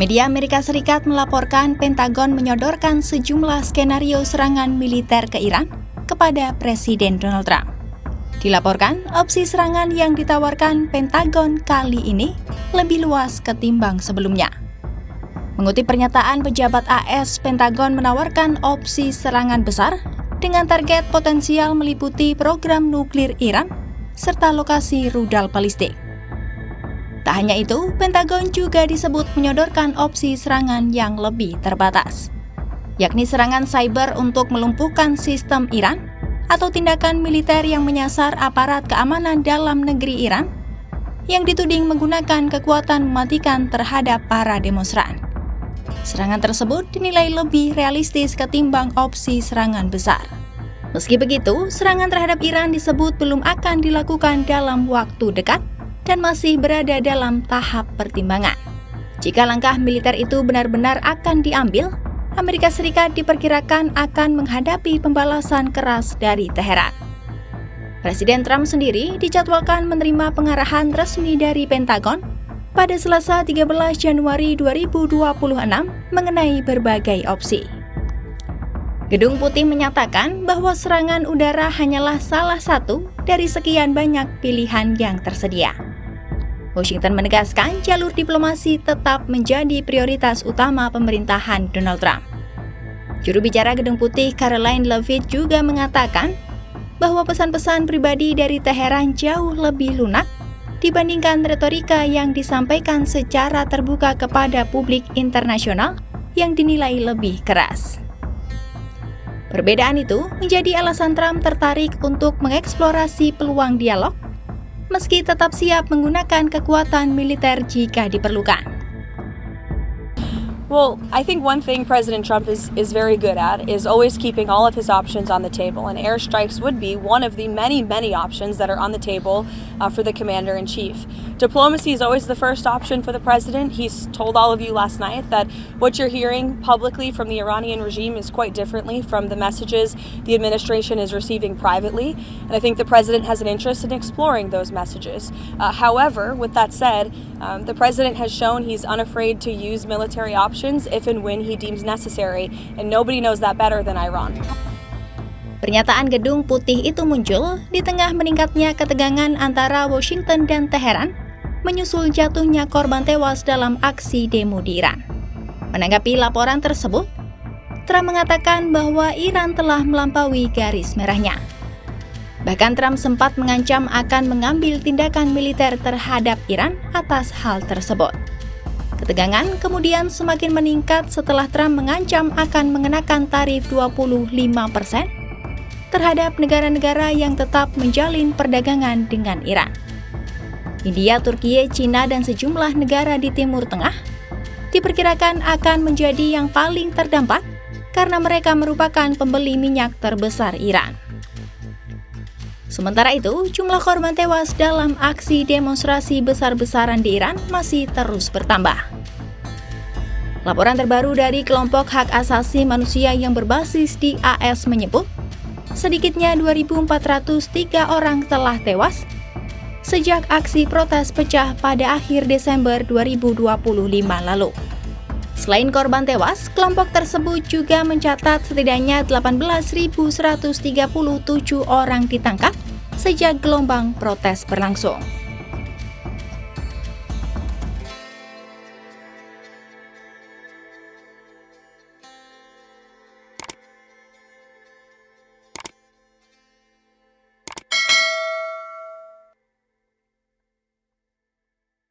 Media Amerika Serikat melaporkan Pentagon menyodorkan sejumlah skenario serangan militer ke Iran kepada Presiden Donald Trump. Dilaporkan, opsi serangan yang ditawarkan Pentagon kali ini lebih luas ketimbang sebelumnya. Mengutip pernyataan pejabat AS, Pentagon menawarkan opsi serangan besar dengan target potensial meliputi program nuklir Iran serta lokasi rudal balistik. Tak hanya itu, Pentagon juga disebut menyodorkan opsi serangan yang lebih terbatas, yakni serangan cyber untuk melumpuhkan sistem Iran atau tindakan militer yang menyasar aparat keamanan dalam negeri Iran yang dituding menggunakan kekuatan mematikan terhadap para demonstran. Serangan tersebut dinilai lebih realistis ketimbang opsi serangan besar. Meski begitu, serangan terhadap Iran disebut belum akan dilakukan dalam waktu dekat dan masih berada dalam tahap pertimbangan. Jika langkah militer itu benar-benar akan diambil, Amerika Serikat diperkirakan akan menghadapi pembalasan keras dari Teheran. Presiden Trump sendiri dijadwalkan menerima pengarahan resmi dari Pentagon pada Selasa 13 Januari 2026 mengenai berbagai opsi. Gedung Putih menyatakan bahwa serangan udara hanyalah salah satu dari sekian banyak pilihan yang tersedia. Washington menegaskan jalur diplomasi tetap menjadi prioritas utama pemerintahan Donald Trump. Juru bicara Gedung Putih Karoline Leavitt juga mengatakan bahwa pesan-pesan pribadi dari Teheran jauh lebih lunak dibandingkan retorika yang disampaikan secara terbuka kepada publik internasional yang dinilai lebih keras. Perbedaan itu menjadi alasan Trump tertarik untuk mengeksplorasi peluang dialog, meski tetap siap menggunakan kekuatan militer jika diperlukan. Well, I think one thing President Trump is very good at is always keeping all of his options on the table, and airstrikes would be one of the many options that are on the table for the commander-in-chief. Diplomacy is always the first option for the president. He's told all of you last night that what you're hearing publicly from the Iranian regime is quite differently from the messages the administration is receiving privately, and I think the president has an interest in exploring those messages. However, with that said, the president has shown he's unafraid to use military options if and when he deems necessary, and nobody knows that better than Iran. Pernyataan Gedung Putih itu muncul di tengah meningkatnya ketegangan antara Washington dan Teheran menyusul jatuhnya korban tewas dalam aksi demo di Iran. Menanggapi laporan tersebut, Trump mengatakan bahwa Iran telah melampaui garis merahnya. Bahkan Trump sempat mengancam akan mengambil tindakan militer terhadap Iran atas hal tersebut. Ketegangan kemudian semakin meningkat setelah Trump mengancam akan mengenakan tarif 25% terhadap negara-negara yang tetap menjalin perdagangan dengan Iran. India, Turki, Cina, dan sejumlah negara di Timur Tengah diperkirakan akan menjadi yang paling terdampak karena mereka merupakan pembeli minyak terbesar Iran. Sementara itu, jumlah korban tewas dalam aksi demonstrasi besar-besaran di Iran masih terus bertambah. Laporan terbaru dari kelompok hak asasi manusia yang berbasis di AS menyebut, sedikitnya 2.403 orang telah tewas sejak aksi protes pecah pada akhir Desember 2025 lalu. Selain korban tewas, kelompok tersebut juga mencatat setidaknya 18.137 orang ditangkap sejak gelombang protes berlangsung.